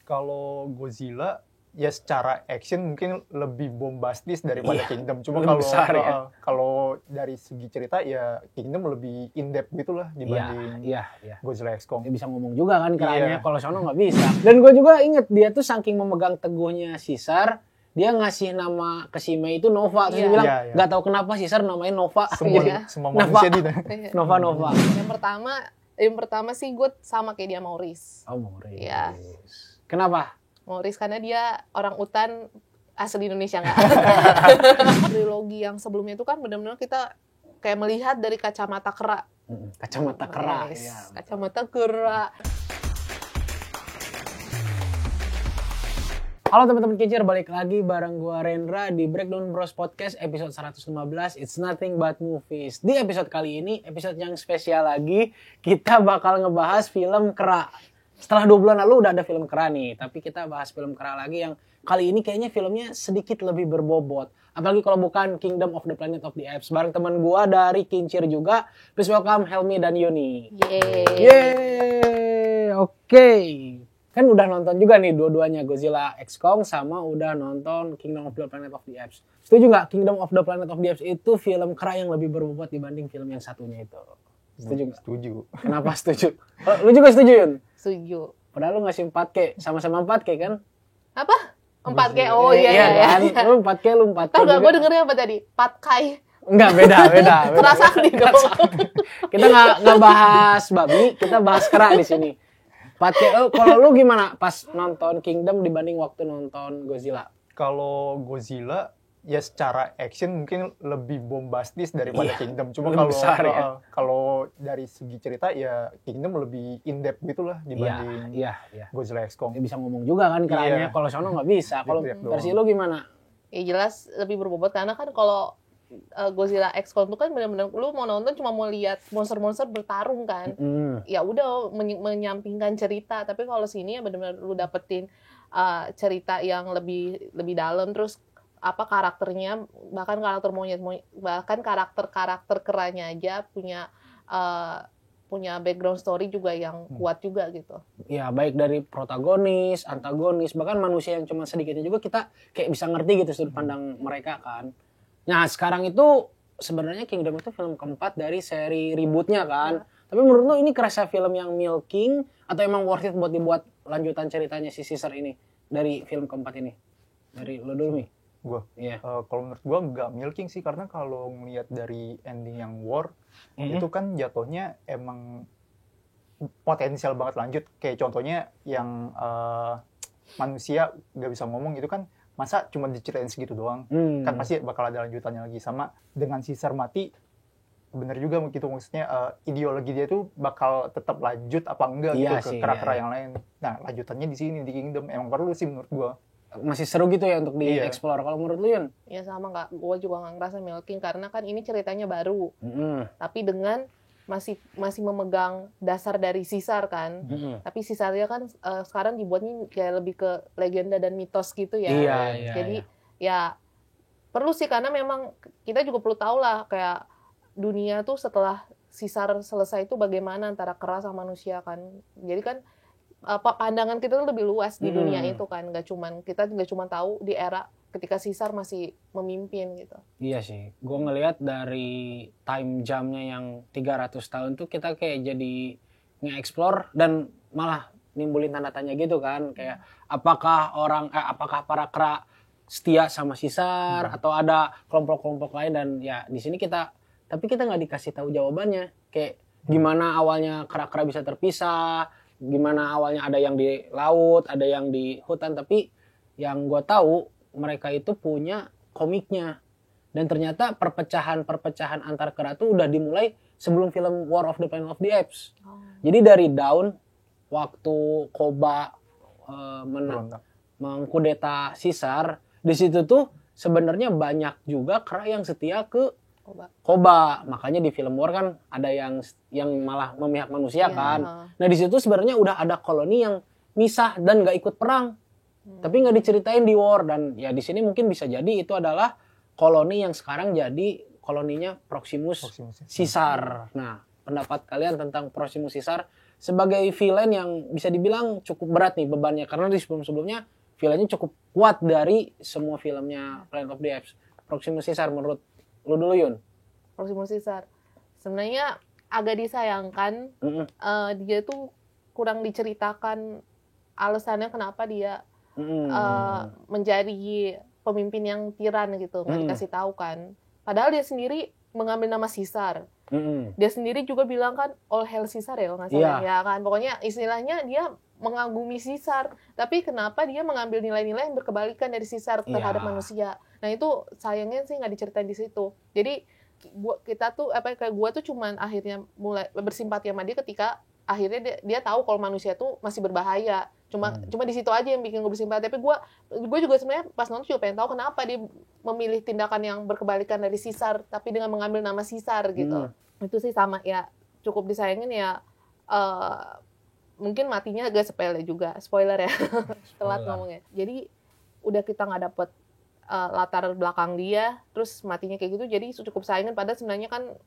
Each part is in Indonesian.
Kalau Godzilla ya secara action mungkin lebih bombastis daripada Kingdom. Cuma lebih besar, ya. Kalau dari segi cerita ya Kingdom lebih in-depth gitulah dibanding Godzilla X Kong. Dia bisa ngomong juga kan kerannya, kalau sono nggak bisa. Hmm. Dan gue juga inget dia tuh saking memegang teguhnya Caesar, dia ngasih nama ke si Mei itu Nova. Terus dia bilang nggak tahu kenapa Caesar namanya Nova. Semua manusia gitu. Nova. Yang pertama sih gue sama kayak dia Maurice. Oh, Maurice. Iya. Kenapa? Maurice karena dia orang utan asli Indonesia nggak. Trilogi yang sebelumnya itu kan benar-benar kita kayak melihat dari kacamata kera. Kacamata kera. Yes. Ya. Kacamata kera. Halo teman-teman Kincir, balik lagi bareng gua Rendra di Breakdown Bros Podcast episode 115, It's Nothing But Movies. Di episode kali ini, episode yang spesial lagi, kita bakal ngebahas film Kera. Setelah 2 bulan lalu udah ada film Kera nih, tapi kita bahas film Kera lagi yang kali ini kayaknya filmnya sedikit lebih berbobot. Apalagi kalau bukan Kingdom of the Planet of the Apes. Bareng teman gua dari Kincir juga. Please welcome Helmi dan Yuni. Yeay. Oke. Kan udah nonton juga nih dua-duanya, Godzilla X Kong sama udah nonton Kingdom of the Planet of the Apes. Setuju nggak Kingdom of the Planet of the Apes itu film Kera yang lebih berbobot dibanding film yang satunya itu? Setuju nggak? Setuju. Kenapa setuju? Oh, lu juga setuju, Yun? Setuju. Padahal lu ngasih 4K, sama-sama 4K kan? Apa? 4K? Oh iya. Kan? Lu 4K, lu 4K. Tahu nggak? juga. Gue dengernya apa tadi? Patkai. Enggak, beda. Kerasakti dong. Kita nggak bahas babi, kita bahas Kera di sini. 4K, kalau lu gimana pas nonton Kingdom dibanding waktu nonton Godzilla? Kalau Godzilla ya secara action mungkin lebih bombastis daripada Kingdom. Cuma lebih besar, ya. Kalau dari segi cerita ya Kingdom lebih in-depth gitulah dibanding Godzilla X Kong. Dia bisa ngomong juga kan kerannya, kalau sono nggak bisa. Kalau versi lu gimana? Ya jelas lebih berbobot karena kan kalau Godzilla X Kong itu kan benar-benar lu mau nonton cuma mau lihat monster-monster bertarung kan. Ya udah menyampingkan cerita, tapi kalau sini ya benar-benar lu dapetin cerita yang lebih dalam, terus apa karakternya, bahkan karakter monyet, bahkan karakter keranya aja punya background story juga yang kuat juga gitu. Ya baik dari protagonis, antagonis, bahkan manusia yang cuma sedikitnya juga kita kayak bisa ngerti gitu sudut pandang mereka kan. Nah sekarang itu sebenarnya Kingdom itu film keempat dari seri rebootnya kan. Tapi menurut lo ini kerasa film yang milking atau emang worth it buat dibuat lanjutan ceritanya si Caesar ini dari film keempat ini? Dari lo dulu nih. Gua. Iya. Kalau menurut gua nggak milking sih, karena kalau ngelihat dari ending yang war itu kan jatuhnya emang potensial banget lanjut. Kayak contohnya yang manusia nggak bisa ngomong itu kan, masa cuma diceritain segitu doang? Kan pasti bakal ada lanjutannya lagi. Sama dengan Caesar mati, bener juga gitu, maksudnya ideologi dia tuh bakal tetap lanjut apa enggak gitu ke kera-kera yang lain. Nah lanjutannya di sini di Kingdom emang perlu sih menurut gua. Masih seru gitu ya untuk di-explore. Kalau menurut lu, Yun? Ya sama, nggak, gue juga nggak ngerasa milking karena kan ini ceritanya baru, tapi dengan masih memegang dasar dari Caesar kan. Tapi Caesarnya kan sekarang dibuatnya kayak lebih ke legenda dan mitos gitu ya. Jadi ya perlu sih, karena memang kita juga perlu tahu lah kayak dunia tuh setelah Caesar selesai itu bagaimana antara kera sama manusia kan. Jadi kan pandangan kita tuh lebih luas di dunia itu kan, kita nggak cuma tahu di era ketika Caesar masih memimpin gitu. Iya sih, gue ngelihat dari time jamnya yang 300 tahun tuh kita kayak jadi nge-explore dan malah nimbulin tanda tanya gitu kan, kayak apakah para kera setia sama Caesar atau ada kelompok-kelompok lain, dan ya di sini kita nggak dikasih tahu jawabannya, kayak gimana awalnya kera-kera bisa terpisah, gimana awalnya ada yang di laut, ada yang di hutan, tapi yang gue tahu mereka itu punya komiknya, dan ternyata perpecahan antar kera itu udah dimulai sebelum film War of the Planet of the Apes. Jadi dari Dawn, waktu Koba mengkudeta Caesar, di situ tuh sebenarnya banyak juga kera yang setia ke Koba. Makanya di film War kan ada yang malah memihak manusia kan. Nah di situ sebenarnya udah ada koloni yang misah dan nggak ikut perang, tapi nggak diceritain di War. Dan ya di sini mungkin bisa jadi itu adalah koloni yang sekarang jadi koloninya Proximus Caesar. Nah pendapat kalian tentang Proximus Caesar sebagai villain yang bisa dibilang cukup berat nih bebannya, karena di sebelum-sebelumnya villainnya cukup kuat dari semua filmnya Planet of the Apes. Proximus Caesar menurut lu dulu, Yun? Proximus Caesar sebenarnya agak disayangkan. Dia tuh kurang diceritakan alasannya kenapa dia menjadi pemimpin yang tiran gitu, nggak dikasih tahu kan. Padahal dia sendiri mengambil nama Caesar. Dia sendiri juga bilang kan all hail Caesar ya, kalau nggak salah ya kan. Pokoknya istilahnya dia mengagumi Caesar, tapi kenapa dia mengambil nilai-nilai yang berkebalikan dari Caesar terhadap manusia. Nah itu sayangnya sih nggak diceritain di situ. Jadi kita tuh kayak gua tuh cuman akhirnya mulai bersimpati sama dia ketika akhirnya dia tahu kalau manusia tuh masih berbahaya. Cuma di situ aja yang bikin gue bersimpati. Tapi gue juga sebenarnya pas nonton juga pengen tahu kenapa dia memilih tindakan yang berkebalikan dari Caesar, tapi dengan mengambil nama Caesar gitu. Itu sih sama ya, cukup disayangin ya. Mungkin matinya agak sepele juga, spoiler ya. Telat ngomongnya. Jadi udah kita nggak dapet latar belakang dia, terus matinya kayak gitu, jadi cukup sayangin. Padahal sebenarnya kan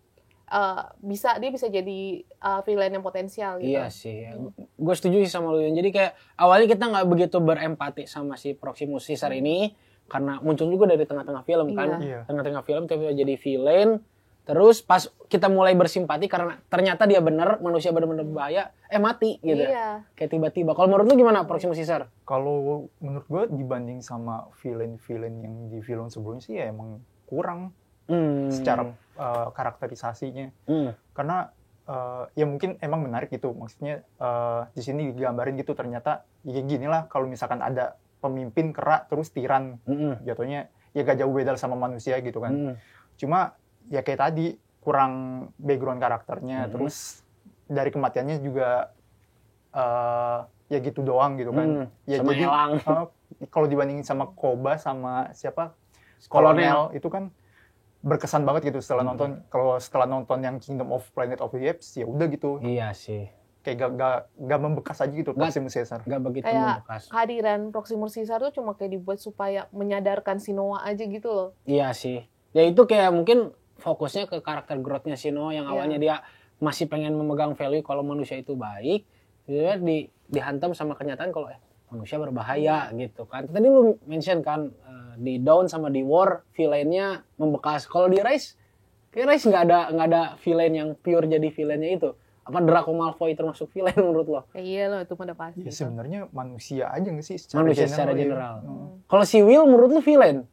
dia bisa jadi villain yang potensial gitu. Iya sih, gue setuju sih sama lu. Jadi kayak awalnya kita nggak begitu berempati sama si Proximus Caesar ini, karena muncul juga dari tengah-tengah film kan. Tengah-tengah film tiba-tiba jadi villain. Terus pas kita mulai bersimpati karena ternyata dia bener, manusia bener-bener berbahaya, mati gitu. Kayak tiba-tiba. Kalau menurut lu gimana Proximus Caesar? Kalau menurut gue dibanding sama villain-villain yang di film sebelumnya sih ya emang kurang secara karakterisasinya. Karena ya mungkin emang menarik gitu. Maksudnya di sini digambarin gitu, ternyata ya gini lah kalau misalkan ada pemimpin kera terus tiran, jatuhnya ya gak jauh beda sama manusia gitu kan. Cuma ya kayak tadi kurang background karakternya, terus dari kematiannya juga ya gitu doang gitu kan. Ya sama jadi kalau dibandingin sama Koba sama siapa Kolonel itu kan berkesan banget gitu setelah nonton. Kalau setelah nonton yang Kingdom of Planet of the Apes ya udah gitu. Iya sih. Kayak gak membekas aja gitu Proximus Caesar. Gak begitu kayak membekas. Kehadiran Proximus Caesar tuh cuma kayak dibuat supaya menyadarkan si Noah aja gitu loh. Iya sih. Ya itu kayak mungkin fokusnya ke karakter growth-nya si Noah yang awalnya dia masih pengen memegang value kalau manusia itu baik, dia dihantam sama kenyataan kalau manusia berbahaya gitu kan. Tadi lu mention kan di Dawn sama di War villainnya membekas. Kalau di Rise, kayak Rise nggak ada villain yang pure jadi villainnya itu. Apa Draco Malfoy termasuk villain menurut lo? Iya loh, itu udah pasti. Ya sebenarnya manusia aja nggak sih secara general. Kalau si Will menurut lu villain?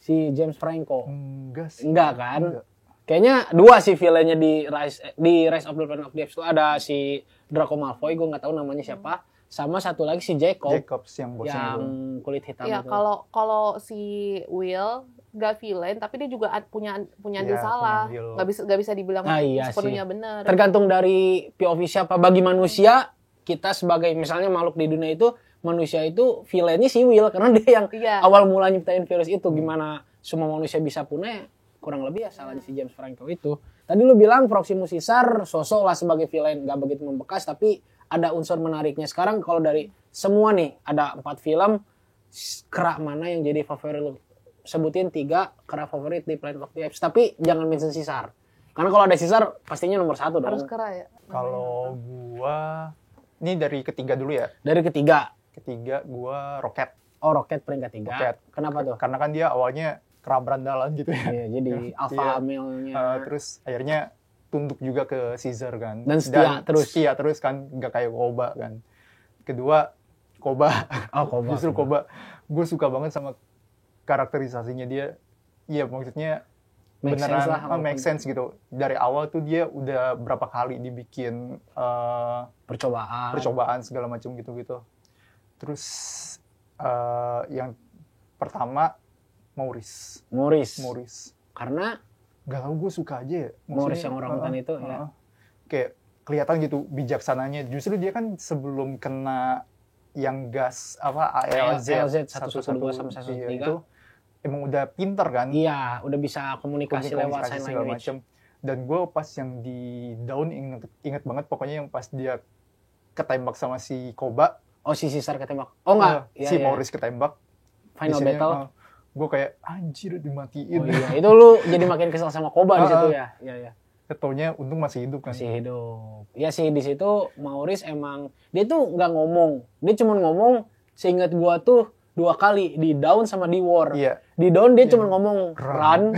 Si James Franco? Enggak sih. Enggak kan? Enggak. Kayaknya dua sih villainnya di Rise of the Planet of the Apes itu ada si Draco Malfoy, gue nggak tahu namanya siapa. Sama satu lagi si Jacobs yang bosnya yang kulit hitam ya, itu. Kalau si Will gak villain, tapi dia juga punya andil salah. Gak bisa dibilang sepenuhnya benar. Tergantung dari POV siapa. Bagi manusia, kita sebagai misalnya makhluk di dunia itu, manusia itu villainnya si Will karena dia yang awal mula nyiptain virus itu. Gimana semua manusia bisa punah, kurang lebih ya salahnya si James Franco itu. Tadi lu bilang Proximus Caesar sosok lah sebagai villain, gak begitu membekas, tapi ada unsur menariknya. Sekarang kalau dari semua nih, ada 4 film, kera mana yang jadi favorit lu? Sebutin 3 kera favorit di Planet of the Apes, tapi jangan mention Caesar. Karena kalau ada Caesar, pastinya nomor 1 dong. Harus kera ya? Kalau gua, ini dari ketiga dulu ya? Dari ketiga? Ketiga gua Rocket. Oh, Rocket peringkat 3. Rocket. Kenapa tuh? Karena kan dia awalnya kera berandalan gitu ya. Iya, jadi alpha male-nya. Terus akhirnya tunduk juga ke Caesar kan. Dan setia terus kan, nggak kayak Koba kan. Kedua, Koba. Oh, Koba. Justru Koba. Gue suka banget sama karakterisasinya dia. Iya, maksudnya beneran make sense gitu. Dari awal tuh dia udah berapa kali dibikin percobaan segala macam gitu-gitu. Terus yang pertama Maurice. Karena gak tau, gue suka aja ya. Maurice yang orangutan itu ya. Kayak kelihatan gitu bijaksananya. Justru dia kan sebelum kena yang gas ALZ 112 sama 113 itu emang udah pinter kan. Iya, udah bisa komunikasi lewat sign language. Dan gue pas yang di Dawn inget banget pokoknya yang pas dia ketembak sama si Koba. Oh, si Caesar ketembak. Oh enggak, si Maurice ketembak. Final battle. Gue kayak anjir dimatiin. Oh iya, itu lu jadi makin kesel sama Koba di situ ya. Iya. Ketaunya untung masih hidup kan. Masih hidup. Ya sih di situ Maurice emang dia tuh nggak ngomong. Dia cuma ngomong seingat gua tuh 2 kali di Dawn sama di War. Iya. Di Dawn dia cuma ngomong run.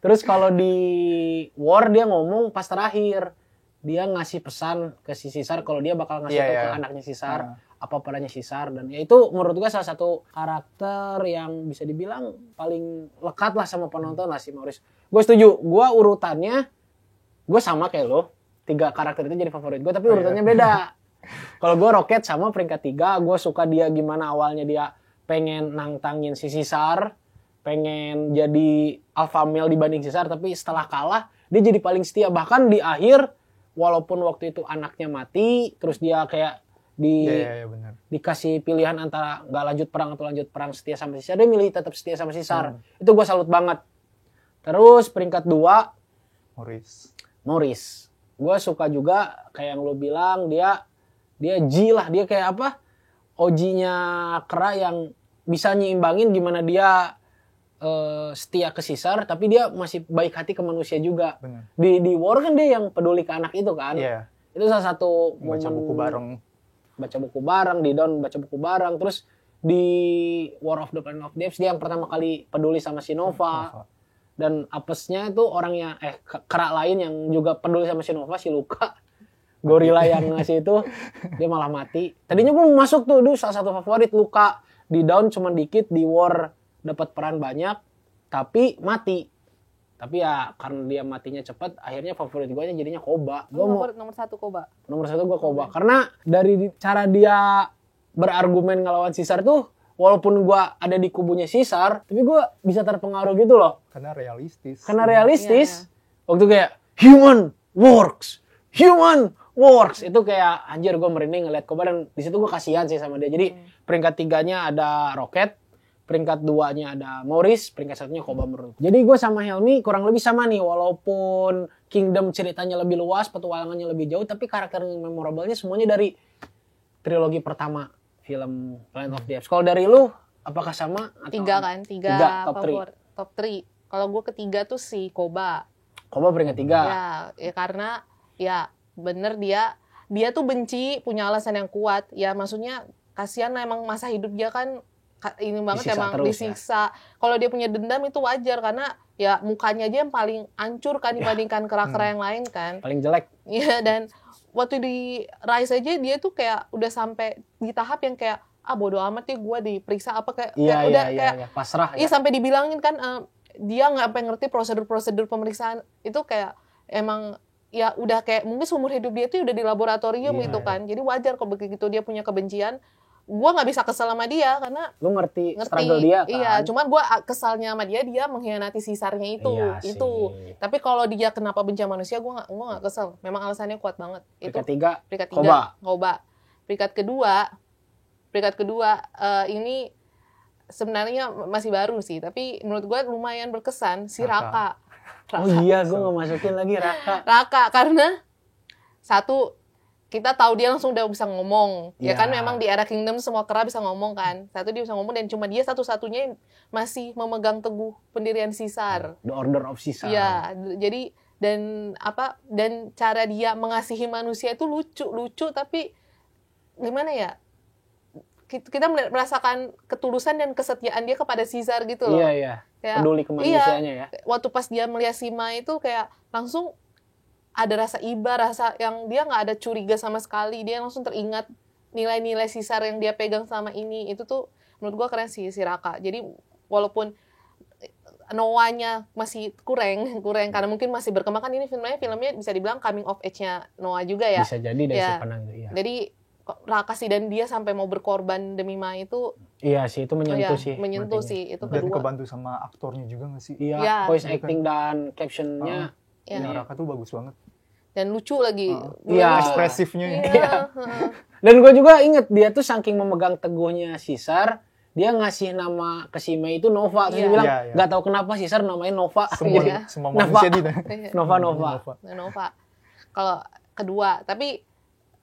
Terus kalau di War dia ngomong pas terakhir. Dia ngasih pesan ke si Caesar kalau dia bakal ngasih tahu ke anaknya Caesar apa padanya Caesar, dan ya itu menurut gua salah satu karakter yang bisa dibilang paling lekat lah sama penonton lah si Maurice. Gue setuju. Gua urutannya gue sama kayak lo, 3 karakter itu jadi favorit gue, tapi urutannya beda. Kalau gue Rocket sama peringkat 3, gue suka dia gimana awalnya dia pengen nantangin si Caesar, pengen jadi alpha male dibanding Caesar, tapi setelah kalah dia jadi paling setia. Bahkan di akhir, walaupun waktu itu anaknya mati, terus dia kayak benar. dikasih pilihan antara nggak lanjut perang atau lanjut perang setia sama Caesar, dia milih tetap setia sama Caesar. Itu gue salut banget. Terus peringkat 2 Maurice. Gue suka juga kayak yang lo bilang, dia G lah, dia kayak apa? OG-nya Kera yang bisa nyimbangin gimana dia setia ke Caesar, tapi dia masih baik hati ke manusia juga. Bener. Di War kan dia yang peduli ke anak itu kan. Iya. Itu salah satu Baca buku bareng. Baca buku bareng, di Dawn baca buku bareng. Terus di War of the Planet of the Apes dia yang pertama kali peduli sama si Nova. Dan apesnya itu orangnya Kera lain yang juga peduli sama si Nova, si Luka, gorila yang ngasih itu, dia malah mati. Tadinya gue mau masuk tuh, salah satu favorit Luka. Di Dawn cuma dikit, di War dapat peran banyak, tapi mati. Tapi ya karena dia matinya cepat, akhirnya favorit gue jadinya Koba. Nomor 1 Koba. Nomor 1 gue Koba. Karena dari cara dia berargumen ngelawan Caesar tuh, walaupun gue ada di kubunya Caesar, tapi gue bisa terpengaruh gitu loh. Karena realistis. Iya. Waktu kayak human works itu kayak anjir, gue merinding ngeliat Koba, dan di situ gue kasihan sih sama dia. Jadi peringkat 3-nya ada Rocket, peringkat 2-nya ada Maurice, peringkat 1-nya Koba menurut. Jadi gue sama Helmi kurang lebih sama nih, walaupun Kingdom ceritanya lebih luas, petualangannya lebih jauh, tapi karakter yang memorable-nya semuanya dari trilogi pertama film Planet of the Apes. Kalau dari lu, apakah sama? Atau 3 kan? 3 top 3. Kalau gue ketiga tuh si Koba. Koba peringkat 3. Ya karena ya bener dia tuh benci, punya alasan yang kuat. Ya maksudnya kasihan lah, emang masa hidup dia kan ini banget, disiksa emang terus, disiksa. Kalau dia punya dendam itu wajar, karena ya mukanya aja yang paling hancur kan dibandingkan kera-kera yang lain kan. Paling jelek. Iya, dan waktu di Rise aja dia tuh kayak udah sampai di tahap yang kayak bodo amat ya gue diperiksa apa, kayak Iya, pasrah ya. Iya, sampai dibilangin kan dia nggak sampai ngerti prosedur pemeriksaan itu, kayak emang ya udah kayak mungkin seumur hidup dia tuh udah di laboratorium gitu kan. Jadi wajar kalau begitu dia punya kebencian. Gue nggak bisa kesel sama dia karena lu ngerti struggle dia kan. Iya, cuman gue kesalnya sama dia mengkhianati Caesarnya itu. Iya itu. sih. Tapi kalau dia kenapa benci manusia, gue nggak kesel. Memang alasannya kuat banget. Peringkat 3 Koba. Peringkat kedua ini sebenarnya masih baru sih, tapi menurut gue lumayan berkesan, si Raka. Oh iya, gue nggak masukin lagi Raka. Karena satu, kita tahu dia langsung udah bisa ngomong. Ya kan, memang di era Kingdom semua kera bisa ngomong kan. Satu, dia bisa ngomong, dan cuma dia satu-satunya yang masih memegang teguh pendirian Caesar. The Order of Caesar. Iya, jadi dan cara dia mengasihi manusia itu lucu tapi gimana ya? Kita merasakan ketulusan dan kesetiaan dia kepada Caesar gitu loh. Iya. Kayak, peduli ke manusianya ya. Waktu pas dia melihat Sima itu kayak langsung ada rasa iba, rasa yang dia nggak ada curiga sama sekali. Dia langsung teringat nilai-nilai Caesar yang dia pegang selama ini. Itu tuh menurut gua keren sih si Raka. Jadi walaupun Noah-nya masih kurang karena mungkin masih berkembang kan, ini filmnya bisa dibilang coming of age-nya Noah juga ya. Bisa jadi dari sudut pandang itu ya. Jadi Raka sih, dan dia sampai mau berkorban demi Ma itu. Iya sih, itu menyentuh sih. Menyentuh sih, itu dan kedua. kebantu sama aktornya juga nggak sih? Iya, voice acting dan captionnya. Raka tuh bagus banget. Dan lucu lagi. Iya, ekspresifnya. Iya. Dan gue juga inget dia tuh saking memegang teguhnya Caesar, dia ngasih nama ke si Mei itu Nova. Terus dia bilang, nggak tahu kenapa Caesar namanya Nova. Semua manusia di Nova. Kalau kedua, tapi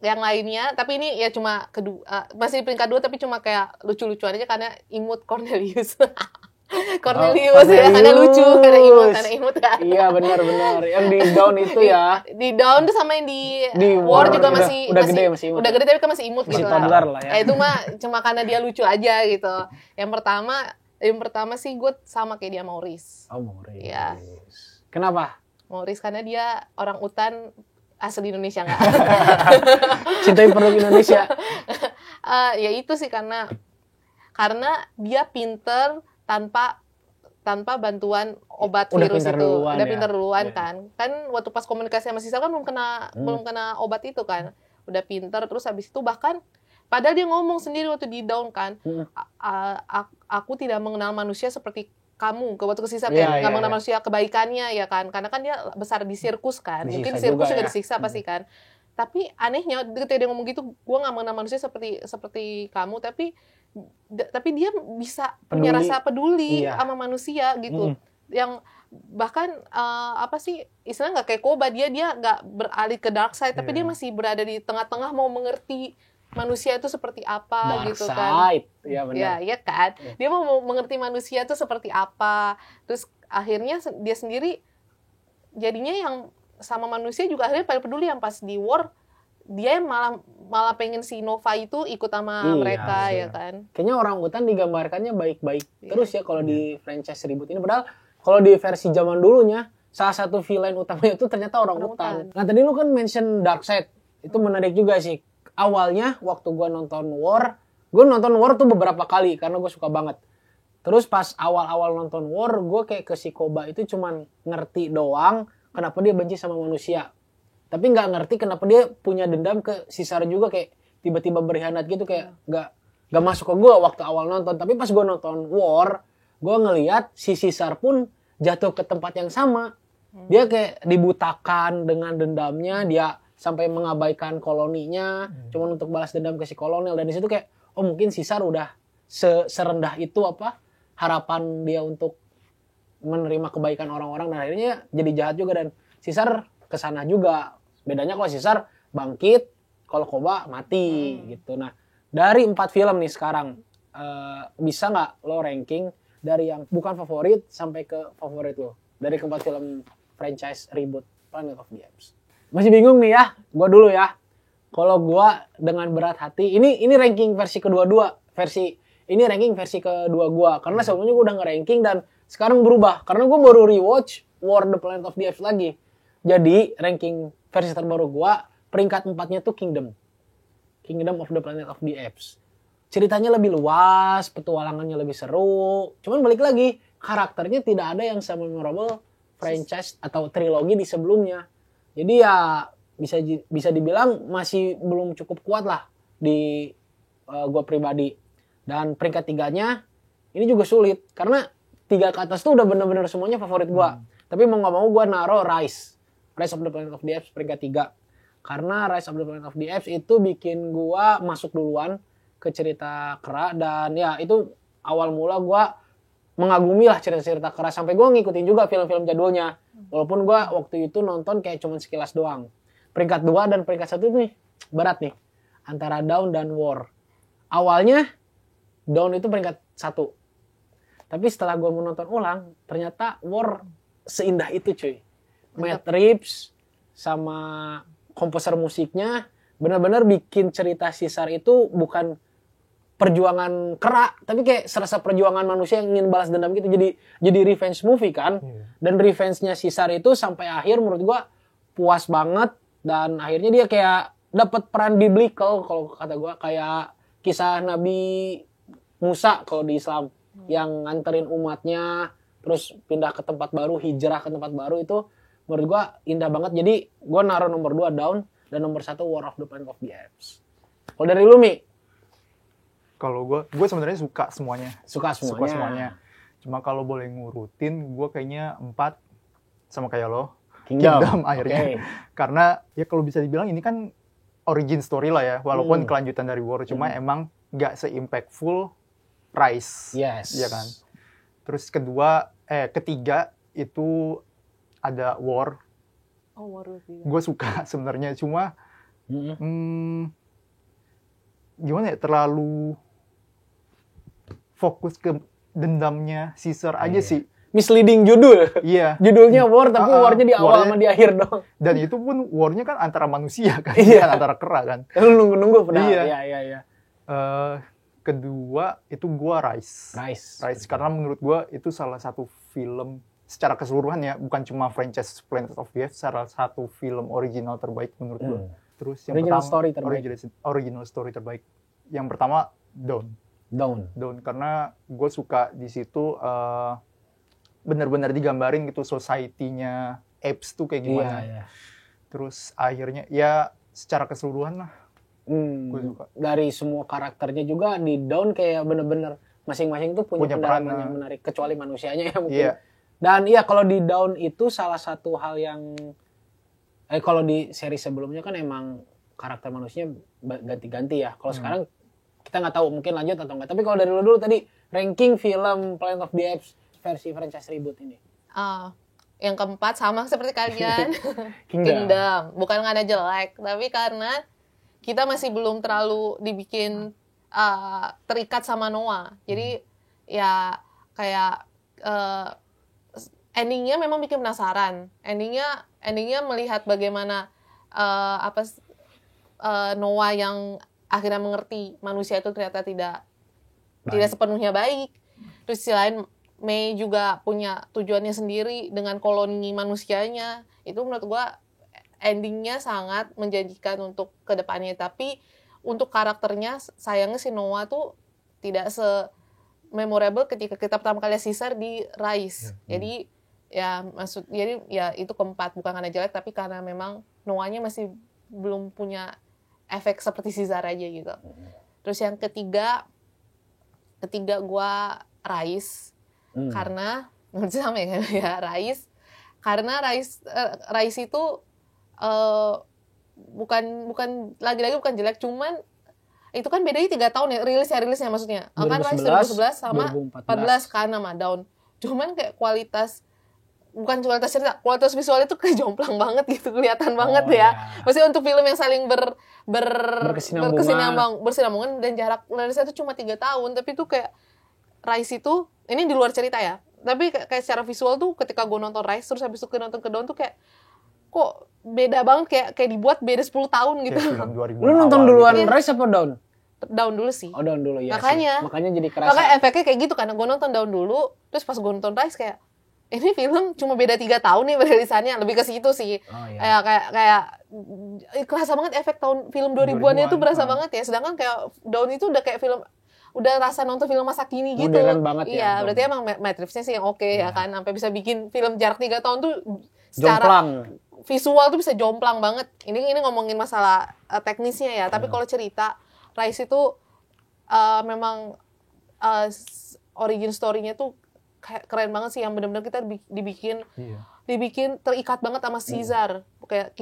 yang lainnya, tapi ini ya cuma kedua, masih di peringkat 2, tapi cuma kayak lucu-lucuan aja karena imut Cornelius. Cornelius ya, karena lucu, karena imut kan. Iya benar. Yang di Dawn itu ya. Di Dawn tuh sama yang di War juga masih gede, masih imut. Udah gede tapi kan masih imut masih gitu toddler lah ya. Itu mah cuma karena dia lucu aja gitu. Yang pertama sih gue sama kayak dia, Maurice. Oh, Maurice. Ya. Kenapa? Maurice karena dia orang utan asli Indonesia nggak? Cintai produk Indonesia. Ya itu sih karena dia pinter tanpa bantuan obat virus itu. Udah pinter duluan kan. Kan waktu pas komunikasi sama Sisal kan belum kena obat itu kan. Udah pinter, terus habis itu bahkan padahal dia ngomong sendiri waktu di Dawn kan, aku tidak mengenal manusia seperti kamu, waktu ke Sisal nggak mengenal manusia kebaikannya ya kan, karena kan dia besar di sirkus kan, mungkin sirkus juga disiksa pasti kan. Tapi anehnya ketika dia ngomong gitu, gue nggak mengenal manusia seperti kamu, tapi dia bisa punya rasa peduli sama manusia gitu, yang bahkan istilahnya nggak kayak Koba, dia nggak beralih ke dark side, tapi dia masih berada di tengah-tengah, mau mengerti manusia itu seperti apa dark gitu side. kan. Iya benar. Iya kan. Dia mau mengerti manusia itu seperti apa. Terus akhirnya dia sendiri jadinya yang sama manusia juga akhirnya paling peduli, yang pas di War dia malah pengen si Nova itu ikut sama mereka ya kan. Kayaknya orang utan digambarkannya baik-baik terus ya kalau di franchise reboot ini, padahal kalau di versi zaman dulunya salah satu villain utamanya itu ternyata orang utan. Nah tadi lu kan mention Darkseid, itu menarik juga sih. Awalnya waktu gue nonton War tuh beberapa kali karena gue suka banget. Terus pas awal-awal nonton War, gue kayak ke si Koba itu cuman ngerti doang kenapa dia benci sama manusia. Tapi nggak ngerti kenapa dia punya dendam ke Caesar juga, kayak tiba-tiba berkhianat gitu, kayak nggak masuk ke gue waktu awal nonton. Tapi pas gue nonton War, gue ngelihat si Caesar pun jatuh ke tempat yang sama. Dia kayak dibutakan dengan dendamnya, dia sampai mengabaikan koloninya cuma untuk balas dendam ke si kolonel. Dan di situ kayak mungkin Caesar udah serendah itu harapan dia untuk menerima kebaikan orang-orang, dan akhirnya jadi jahat juga. Dan Caesar kesana juga. Bedanya kalau Caesar bangkit, kalau Koba mati gitu. Nah dari 4 film nih sekarang, bisa nggak lo ranking dari yang bukan favorit sampai ke favorit lo dari keempat film franchise reboot Planet of the Apes? Masih bingung nih ya, gue dulu ya. Kalau gue dengan berat hati, ini ranking versi kedua gue, karena sebelumnya gue udah nge-ranking dan sekarang berubah karena gue baru rewatch War the Planet of the Apes lagi. Jadi ranking versi terbaru gue, peringkat 4-nya tuh Kingdom of the Planet of the Apes. Ceritanya lebih luas, petualangannya lebih seru. Cuman balik lagi, karakternya tidak ada yang se-memorable franchise atau trilogi di sebelumnya. Jadi ya bisa dibilang masih belum cukup kuat lah di gue pribadi. Dan peringkat 3-nya ini juga sulit karena 3 ke atas tuh udah bener-bener semuanya favorit gue. Tapi mau nggak mau gue naro Rise of the Planet of the Apes peringkat 3. Karena Rise of the Planet of the Apes itu bikin gue masuk duluan ke cerita Kera, dan ya itu awal mula gue mengagumi lah cerita-cerita Kera, sampai gue ngikutin juga film-film jadulnya. Walaupun gue waktu itu nonton kayak cuma sekilas doang. Peringkat 2 dan peringkat 1 nih berat nih antara Dawn dan War. Awalnya Dawn itu peringkat 1. Tapi setelah gue menonton ulang, ternyata War seindah itu cuy. Matt Reeves sama komposer musiknya benar-benar bikin cerita Caesar itu bukan perjuangan Kera, tapi kayak serasa perjuangan manusia yang ingin balas dendam gitu. Jadi revenge movie kan. Dan revenge-nya Caesar itu sampai akhir menurut gua puas banget, dan akhirnya dia kayak dapat peran biblical kalau kata gua, kayak kisah Nabi Musa kalau di Islam yang nganterin umatnya terus pindah ke tempat baru, hijrah ke tempat baru, itu menurut gua indah banget. Jadi gua naruh nomor 2 Dawn dan nomor 1 War of the Planet of the Apes. Kalau dari lu, Mi? Kalau gue sebenarnya suka semuanya. Suka semuanya. Cuma kalau boleh ngurutin, gue kayaknya 4 sama kayak lo. Kingdom akhirnya. Karena ya kalau bisa dibilang ini kan origin story lah ya, walaupun kelanjutan dari War, cuma emang nggak se-impactful Rise. Yes. Ya kan. Terus ketiga itu ada War. War juga. Gue suka sebenarnya, cuma gimana ya, terlalu fokus ke dendamnya Caesar aja sih. Misleading judul. Iya. Judulnya war tapi warnya di awal sama di akhir dong. Dan itu pun warnya kan antara manusia kan, Iya. antara kera kan. Lu nunggu-nunggu padahal. Iya. Iya. Kedua itu gua Rise karena menurut gua itu salah satu film secara keseluruhan ya, bukan cuma franchise Planet of the Apes, salah satu film original terbaik menurut gua. Terus yang original pertama story terbaik. Original story terbaik. Yang pertama Dawn karena gue suka di situ benar-benar digambarin gitu society-nya apes tuh kayak gimana. Iya. Terus akhirnya ya secara keseluruhan lah gue suka. Dari semua karakternya juga di Dawn kayak bener-bener masing-masing tuh punya pendalaman yang menarik, kecuali manusianya ya mungkin. Iya. Dan iya kalau di Dawn itu salah satu hal yang kalau di seri sebelumnya kan emang karakter manusianya ganti-ganti ya. Kalau sekarang kita nggak tahu mungkin lanjut atau enggak. Tapi kalau dari dulu tadi ranking film Planet of the Apes versi franchise reboot ini. Yang keempat sama seperti kalian. Kingdom. Bukan karena jelek, tapi karena kita masih belum terlalu dibikin terikat sama Noah. Jadi ya kayak endingnya memang bikin penasaran. Endingnya melihat bagaimana Noah yang akhirnya mengerti manusia itu ternyata tidak sepenuhnya baik. Terus di lain May juga punya tujuannya sendiri dengan koloni manusianya. Itu menurut gua endingnya sangat menjanjikan untuk kedepannya. Tapi untuk karakternya sayangnya si Noah tuh tidak se-memorable ketika kita pertama kali Caesar di Rise. Jadi ya itu keempat, bukan karena jelek tapi karena memang Noahnya masih belum punya efek seperti Caesar aja gitu. Terus yang ketiga gua Rise. Karena sama ya Rise. Karena Rise itu bukan lagi-lagi bukan jelek, cuman itu kan bedanya 3 tahun ya rilisnya maksudnya. Kan Rise 2011 sama 2014 kan sama Dawn. Cuman kayak bukan kualitas cerita, kualitas visual itu kayak jomplang banget gitu, kelihatan banget ya. Maksudnya untuk film yang saling berkesinambungan dan jarak rilisnya itu cuma 3 tahun, tapi itu kayak Rise itu, ini di luar cerita ya, tapi kayak secara visual tuh ketika gue nonton Rise terus habis itu nonton ke Dawn tuh kayak kok beda banget, kayak dibuat beda 10 tahun gitu. Lu nonton duluan gitu. Rise apa Dawn? Dawn dulu sih. Oh Dawn dulu ya. Makanya jadi kerasa. Makanya efeknya kayak gitu karena gue nonton Dawn dulu, terus pas gue nonton Rise kayak ini film cuma beda 3 tahun nih perilisannya, lebih ke situ sih. Kayak kerasa banget efek film 2000-an itu berasa banget ya. Sedangkan kayak Dawn itu udah kayak film, udah rasa nonton film masa kini gitu. Modern banget ya. Iya, berarti emang Matrix-nya sih yang oke ya kan. Sampai bisa bikin film jarak 3 tahun tuh secara jomplang. Visual tuh bisa jomplang banget. Ini ngomongin masalah teknisnya ya. Tapi kalau cerita Rise itu memang origin story-nya tuh keren banget sih, yang benar-benar kita dibikin terikat banget sama Caesar. Kayak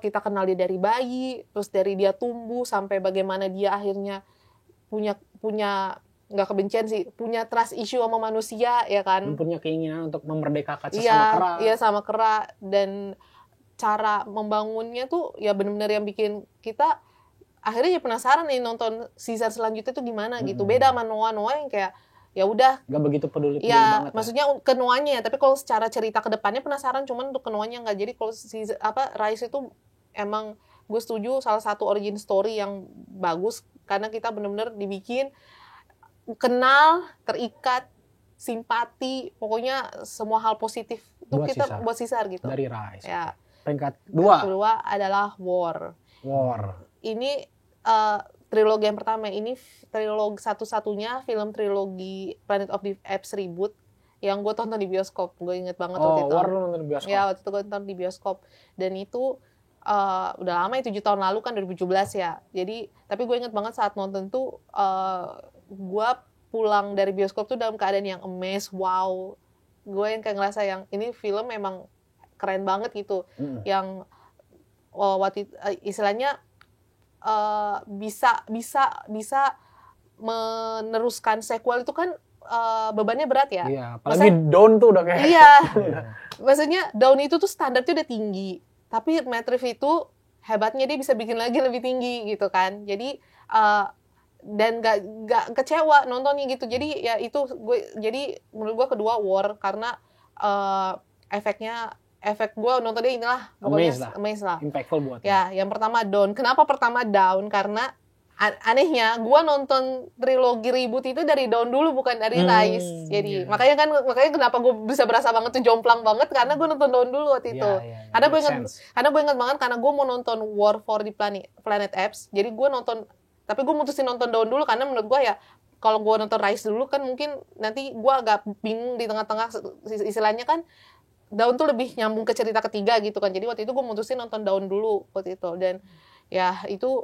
kita kenal dia dari bayi, terus dari dia tumbuh sampai bagaimana dia akhirnya punya nggak kebencian sih, punya trust issue sama manusia ya kan, punya keinginan untuk memerdekakan sesama kera. Iya sama kera, dan cara membangunnya tuh ya benar-benar yang bikin kita akhirnya penasaran nih nonton Caesar selanjutnya tuh gimana gitu. Beda sama Noah yang kayak ya udah nggak begitu peduli banget. Maksudnya ke Noahnya, tapi kalau secara cerita ke depannya penasaran, cuman untuk ke Noahnya nggak. Jadi kalau Rise itu emang gue setuju salah satu origin story yang bagus karena kita benar-benar dibikin kenal, terikat, simpati, pokoknya semua hal positif itu kita buat Caesar gitu. Dari Rise. Ya. Peringkat 2. Kedua adalah War. Ini trilogi yang pertama, ini trilogi satu-satunya film trilogi Planet of the Apes reboot yang gue tonton di bioskop. Gue inget banget waktu itu. War lu nonton di bioskop? Ya, waktu itu gue nonton di bioskop. Dan itu udah lama ya, 7 tahun lalu kan, 2017 ya. Jadi, tapi gue inget banget saat nonton tuh, gue pulang dari bioskop tuh dalam keadaan yang amazed, wow. Gue yang kayak ngerasa yang ini film memang keren banget gitu. Yang istilahnya bisa meneruskan sequel itu kan bebannya berat ya. Iya, apalagi Dawn tuh udah kayak. Iya. Maksudnya Dawn itu tuh standarnya udah tinggi. Tapi Matrix itu hebatnya dia bisa bikin lagi lebih tinggi gitu kan. Jadi dan gak kecewa nontonnya gitu. Jadi ya itu jadi menurut gue kedua War karena efek gue nontonnya inilah pokoknya amazed lah. Impactful buat ya. Yang pertama Down. Kenapa pertama Down? Karena anehnya gue nonton trilogi reboot itu dari Down dulu bukan dari Rise. Jadi makanya kenapa gue bisa berasa banget tuh jomplang banget karena gue nonton Down dulu waktu itu. Karena gue ingat banget karena gue mau nonton War for the Planet Apes. Jadi gue nonton, tapi gue mutusin nonton Down dulu karena menurut gue ya kalau gue nonton Rise dulu kan mungkin nanti gue agak bingung di tengah-tengah, istilahnya kan Down tuh lebih nyambung ke cerita ketiga gitu kan. Jadi waktu itu gue mutusin nonton Down dulu waktu itu. Dan ya itu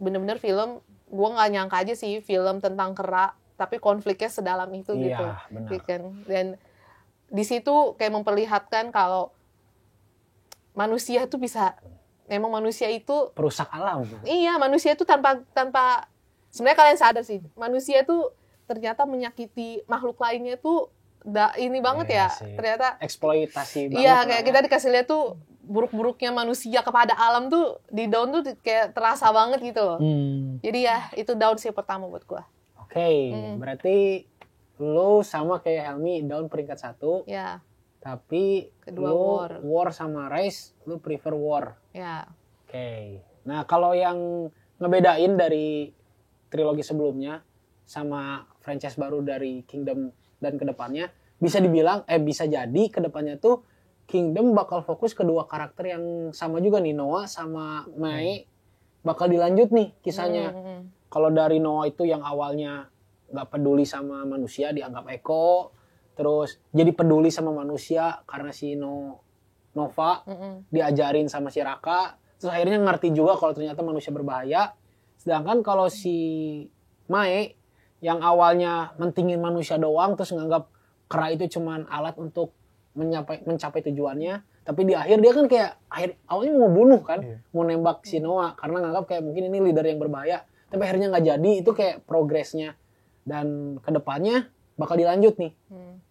bener-bener film, gue nggak nyangka aja sih film tentang kera, tapi konfliknya sedalam itu gitu. Kan. Dan di situ kayak memperlihatkan kalau manusia tuh bisa, memang manusia itu perusak alam. Iya, manusia itu tanpa sebenarnya kalian sadar sih, manusia tuh ternyata menyakiti makhluk lainnya tuh ini banget ya sih. Ternyata eksploitasi banget. Iya, kayak kita dikasih lihat tuh buruk-buruknya manusia kepada alam tuh di Down tuh kayak terasa banget gitu loh. Jadi ya itu Down sih pertama buat gua. Oke, berarti lu sama kayak Helmi Down peringkat 1. Ya. Tapi kedua lu War sama Rise lu prefer War. Ya. Oke. Nah, kalau yang ngebedain dari trilogi sebelumnya sama franchise baru dari Kingdom dan kedepannya, bisa dibilang bisa jadi kedepannya tuh Kingdom bakal fokus kedua karakter yang sama juga nih, Noah sama Mai bakal dilanjut nih kisahnya. Kalau dari Noah itu yang awalnya nggak peduli sama manusia, dianggap eko, terus jadi peduli sama manusia karena si Nova diajarin sama si Raka, terus akhirnya ngerti juga kalau ternyata manusia berbahaya. Sedangkan kalau si Mai yang awalnya mentingin manusia doang, terus nganggap kera itu cuman alat untuk mencapai tujuannya, tapi di akhir dia kan kayak awalnya mau bunuh kan, mau nembak si Noah karena nganggap kayak mungkin ini leader yang berbahaya, tapi akhirnya nggak jadi. Itu kayak progresnya, dan kedepannya bakal dilanjut nih.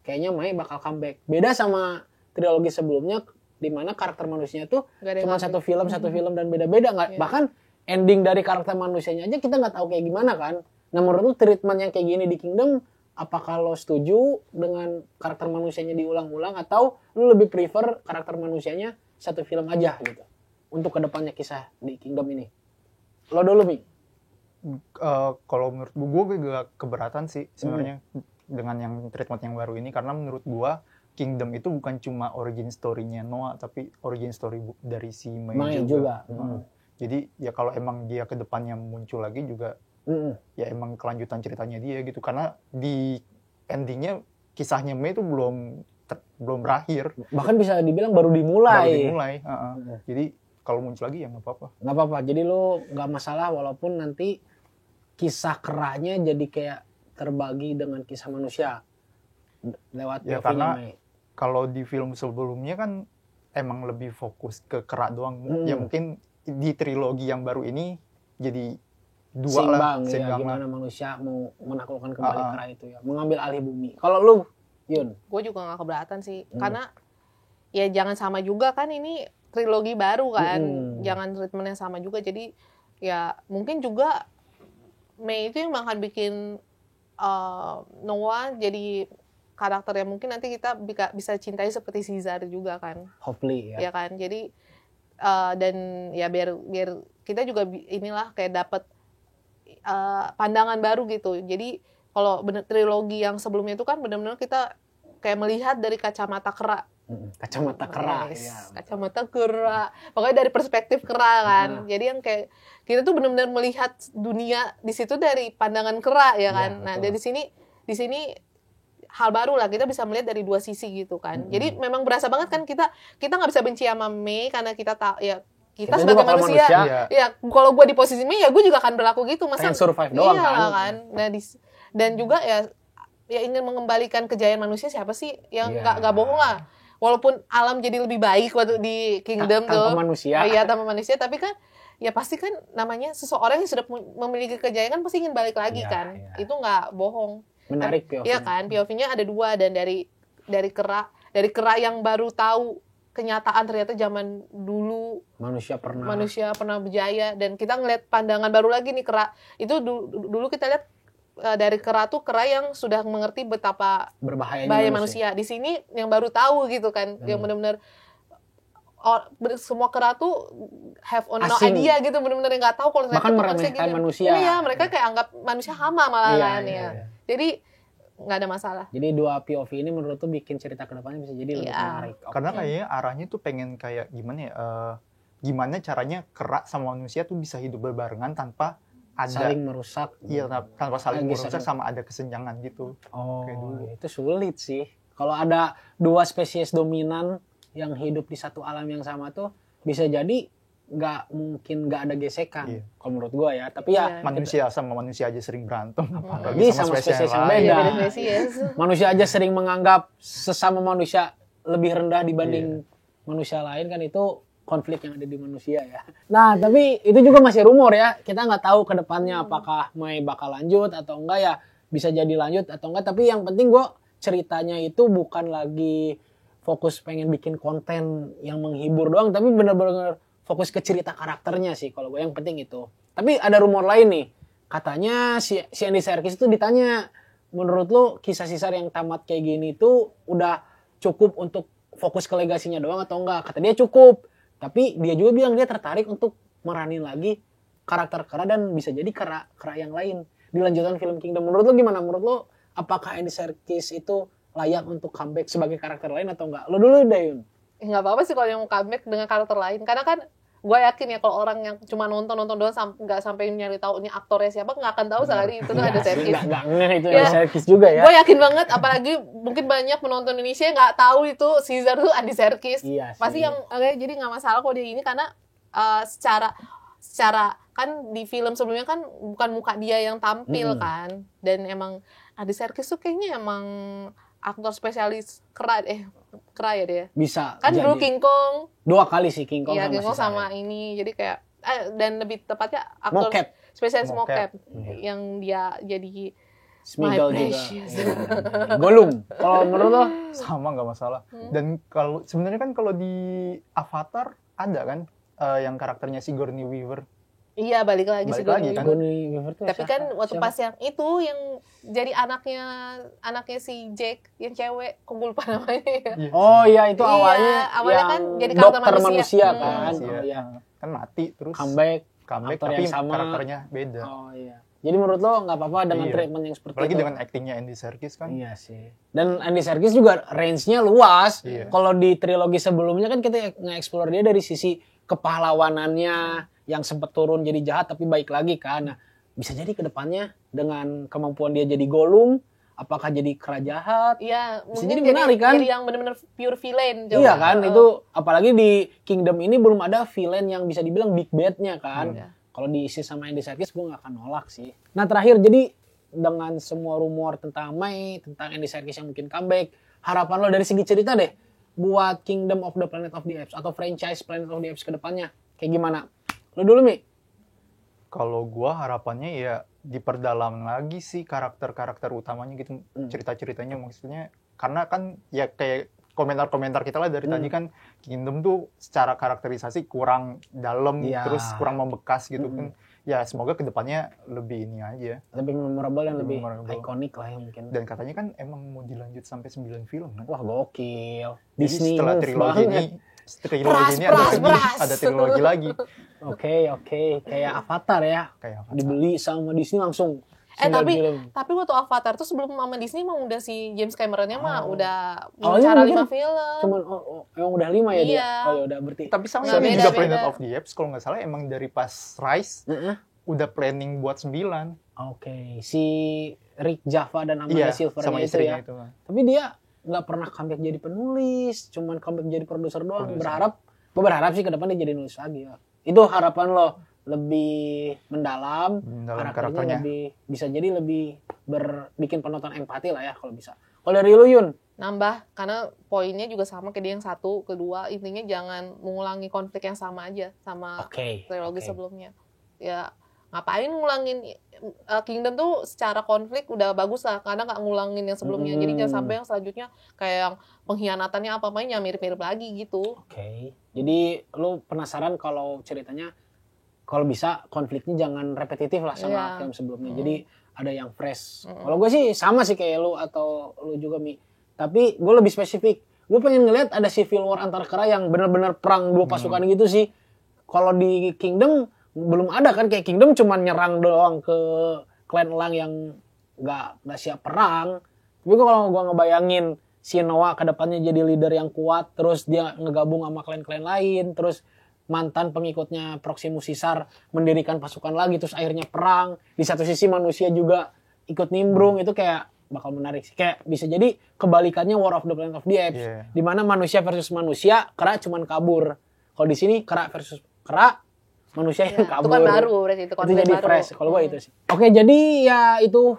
Kayaknya Mai bakal comeback. Beda sama trilogi sebelumnya di mana karakter manusianya tuh cuma satu film dan beda-beda nggak, bahkan ending dari karakter manusianya aja kita nggak tahu kayak gimana kan. Nah, menurut lu treatment yang kayak gini di Kingdom, apakah lo setuju dengan karakter manusianya diulang-ulang atau lu lebih prefer karakter manusianya satu film aja gitu untuk kedepannya kisah di Kingdom ini? Lo dulu, Mi. Kalau menurut gue gak keberatan sih sebenarnya dengan yang treatment yang baru ini, karena menurut gue Kingdom itu bukan cuma origin story-nya Noah, tapi origin story dari si Mai juga. Jadi ya kalau emang dia kedepannya muncul lagi juga, ya emang kelanjutan ceritanya dia gitu, karena di endingnya kisahnya Mei itu belum berakhir, bahkan bisa dibilang baru dimulai. Jadi kalau muncul lagi ya nggak apa-apa. Jadi lu nggak masalah walaupun nanti kisah keranya jadi kayak terbagi dengan kisah manusia lewat ya, karena Mei. Kalau di film sebelumnya kan emang lebih fokus ke kera doang. Ya mungkin di trilogi yang baru ini jadi seimbang ya, gimana manusia mau menaklukkan kembali kera itu ya, mengambil alih bumi. Kalau lu, Yun? Gue juga gak keberatan sih, karena ya jangan sama juga kan, ini trilogi baru kan, jangan treatmentnya sama juga. Jadi ya mungkin juga Mei itu yang bakal bikin Noah jadi karakter yang mungkin nanti kita bisa cintai seperti Caesar juga kan. Hopefully ya. Ya kan, jadi dan ya biar kita juga inilah kayak dapat pandangan baru gitu. Jadi kalau trilogi yang sebelumnya itu kan benar-benar kita kayak melihat dari kacamata kera. Kacamata kera. Kacamata kera. Pokoknya dari perspektif kera kan. Jadi yang kayak kita tuh benar-benar melihat dunia di situ dari pandangan kera ya kan. Nah, dari di sini hal baru lah, kita bisa melihat dari dua sisi gitu kan. Jadi memang berasa banget kan kita nggak bisa benci sama Mei karena kita tahu ya kita sebagai manusia. Ya, kalau gue di posisi Mei ya gue juga akan berlaku gitu. Masa survive doang kan. Nah, dan juga ya ingin mengembalikan kejayaan manusia, siapa sih yang nggak bohong lah. Walaupun alam jadi lebih baik waktu di Kingdom tanpa manusia. Iya, tanpa manusia, tapi kan ya pasti kan namanya seseorang yang sudah memiliki kejayaan kan pasti ingin balik lagi kan. Itu nggak bohong. Menarik POV. Iya kan, POV-nya ada dua, dan dari kera yang baru tahu kenyataan ternyata zaman dulu manusia pernah berjaya, dan kita ngeliat pandangan baru lagi nih kera. Itu dulu kita lihat dari kera tuh kera yang sudah mengerti betapa bahaya manusia. Di sini yang baru tahu gitu kan, yang benar-benar semua kera tuh have no idea gitu, benar-benar nggak tahu kalau bahkan meremehkan manusia. Iya, mereka kayak anggap manusia hama malah kan ya. Jadi nggak ada masalah. Jadi dua POV ini menurut tuh bikin cerita kedepannya bisa jadi lebih menarik. Karena kayaknya arahnya tuh pengen kayak gimana ya? Gimana caranya kera sama manusia tuh bisa hidup berbarengan tanpa ada saling merusak. Iya, tanpa saling merusak sama ada kesenjangan gitu. Oh, itu sulit sih. Kalau ada dua spesies dominan yang hidup di satu alam yang sama tuh bisa jadi nggak ada gesekan. Iya. Kalau menurut gua ya. Tapi ya manusia sama manusia aja sering berantem, apalagi sama spesies yang beda. Manusia aja sering menganggap sesama manusia lebih rendah dibanding manusia lain, kan itu konflik yang ada di manusia ya. Nah, tapi itu juga masih rumor ya. Kita nggak tahu ke depannya apakah Mai bakal lanjut atau enggak ya. Bisa jadi lanjut atau enggak, tapi yang penting gua ceritanya itu bukan lagi fokus pengen bikin konten yang menghibur doang, tapi benar-benar fokus ke cerita karakternya sih kalau gue, yang penting itu. Tapi ada rumor lain nih, katanya si Andy Serkis itu ditanya, menurut lo kisah Caesar yang tamat kayak gini itu udah cukup untuk fokus ke legasinya doang atau enggak? Kata dia cukup, tapi dia juga bilang dia tertarik untuk meranin lagi karakter kera dan bisa jadi kera yang lain di lanjutan film Kingdom. Menurut lo gimana? Menurut lo apakah Andy Serkis itu layak untuk comeback sebagai karakter lain atau enggak? Lo dulu deh, Yun. Nggak apa-apa sih kalau yang mau comeback dengan karakter lain. Karena kan gue yakin ya kalau orang yang cuma nonton doang nggak sampai nyari tahu ini aktornya siapa, nggak akan tahu sekali itu tuh ada Serkis. Nggak ngeh itu ya. Serkis juga ya. Gue yakin banget, apalagi mungkin banyak penonton Indonesia nggak tahu itu Caesar tuh Andy Serkis. Iya, pasti yang jadi nggak masalah kalau dia ini, karena secara kan di film sebelumnya kan bukan muka dia yang tampil kan, dan emang Andy Serkis tuh kayaknya emang aktor spesialis kera ya dia. Bisa. Kan dulu King Kong. 2 kali sih King Kong. Iya, King Kong sama ini. Jadi kayak dan lebih tepatnya aktor spesialis mocap yang dia jadi Smeagol juga. Gollum. Kalau menurut lo sama nggak masalah. Dan kalau sebenarnya kan kalau di Avatar ada kan yang karakternya Sigourney Weaver. Iya, balik lagi Sigourney Weaver. Tapi kan waktu pas yang itu yang jadi anaknya si Jack yang cewek, kok gue lupa namanya ya. Oh iya, itu awalnya kan jadi karakter manusia kan. Oh iya. Kan mati terus comeback tapi karakternya beda. Oh iya. Jadi menurut lo nggak apa-apa dengan treatment yang seperti apalagi itu? Dengan actingnya Andy Serkis kan? Iya sih. Dan Andy Serkis juga range-nya luas. Iya. Kalau di trilogi sebelumnya kan kita nge-explore dia dari sisi kepahlawanannya yang sempat turun jadi jahat tapi baik lagi kan. Nah, bisa jadi ke depannya dengan kemampuan dia jadi Gollum, apakah jadi kera jahat? Iya, bisa jadi menarik kan? Jadi yang benar-benar pure villain. Iya kan? Itu apalagi di Kingdom ini belum ada villain yang bisa dibilang big bad-nya kan. Kalau diisi sama Andy Serkis gue gak akan nolak sih. Nah terakhir, jadi dengan semua rumor tentang Mai, tentang Andy Serkis yang mungkin comeback, harapan lo dari segi cerita deh buat Kingdom of the Planet of the Apes atau franchise Planet of the Apes ke depannya kayak gimana? Lo dulu, Mi. Kalau gue harapannya ya diperdalam lagi sih karakter-karakter utamanya gitu, cerita-ceritanya maksudnya. Karena kan ya kayak komentar-komentar kita lah dari tadi kan Kingdom tuh secara karakterisasi kurang dalam, terus kurang membekas gitu kan. Ya semoga kedepannya lebih ini aja. Lebih memorable dan lebih ikonik lah yang mungkin. Dan katanya kan emang mau dilanjut sampai 9 film kan. Wah gokil. Jadi Disney setelah trilogi ini ada trilogi lagi. Oke. Kayak Avatar ya. Dibeli sama Disney langsung. Tapi waktu Avatar tuh sebelum sama Disney emang udah si James Cameron-nya mah udah bicara 5 film. Cuman emang udah 5 ya dia. Oh ya udah berarti. Tapi sama ini juga Planet of the Apes kalau nggak salah emang dari pas Rise udah planning buat 9. Oke. Si Rick Java dan Amanda Silverman itu ya. Itu. Tapi dia nggak pernah comeback jadi penulis, cuman comeback jadi produser doang. Gue berharap sih ke depan dia jadi nulis lagi ya. Itu harapan lo, lebih mendalam karakternya lebih bisa jadi lebih bikin penonton empati lah ya kalau bisa. Kalau dari lu, Yun? Nambah, karena poinnya juga sama kayak dia yang 1, kedua, intinya jangan mengulangi konflik yang sama aja sama trilogi sebelumnya. Ya ngapain ngulangin Kingdom tuh secara konflik udah bagus lah karena nggak ngulangin yang sebelumnya. Jadi jangan sampai yang selanjutnya kayak yang pengkhianatannya apa-apanya mirip-mirip lagi gitu. Oke. Jadi lu penasaran kalau ceritanya kalau bisa konfliknya jangan repetitif lah sama film sebelumnya. Jadi ada yang fresh. Kalau gue sih sama sih kayak lu atau lu juga Mi. Tapi gue lebih spesifik. Gue pengen ngeliat ada civil war antar kera yang benar-benar perang dua pasukan gitu sih. Kalau di Kingdom belum ada kan, kayak Kingdom cuma nyerang doang ke klan elang yang nggak siap perang. Tapi kalau gue ngebayangin si Noah ke depannya jadi leader yang kuat, terus dia ngegabung sama klan-klan lain, terus mantan pengikutnya Proximus Caesar mendirikan pasukan lagi, terus akhirnya perang. Di satu sisi manusia juga ikut nimbrung, itu kayak bakal menarik sih. Kayak bisa jadi kebalikannya War of the Planet of the Apes, di mana manusia versus manusia, kera cuman kabur. Kalau di sini kera versus kera, manusia yang kabur. Itu kan baru, berarti itu konflik jadi baru. Fresh. Kalau gue itu sih. Oke, jadi ya itu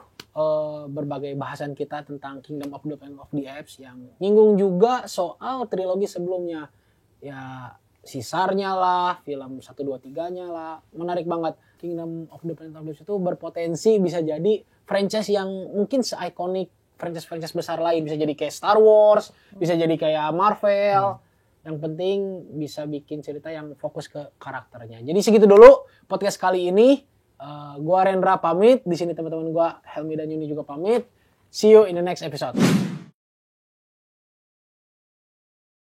berbagai bahasan kita tentang Kingdom of the Planet of the Apes yang nyinggung juga soal trilogi sebelumnya. Ya Caesar-nya lah, film 1, 2, 3-nya lah. Menarik banget. Kingdom of the Planet of the Apes itu berpotensi bisa jadi franchise yang mungkin se-ikonik franchise-franchise besar lain. Bisa jadi kayak Star Wars, bisa jadi kayak Marvel. Yang penting bisa bikin cerita yang fokus ke karakternya. Jadi segitu dulu podcast kali ini. Gua Rendra pamit. Di sini teman-teman gua Helmi dan Yuni juga pamit. See you in the next episode.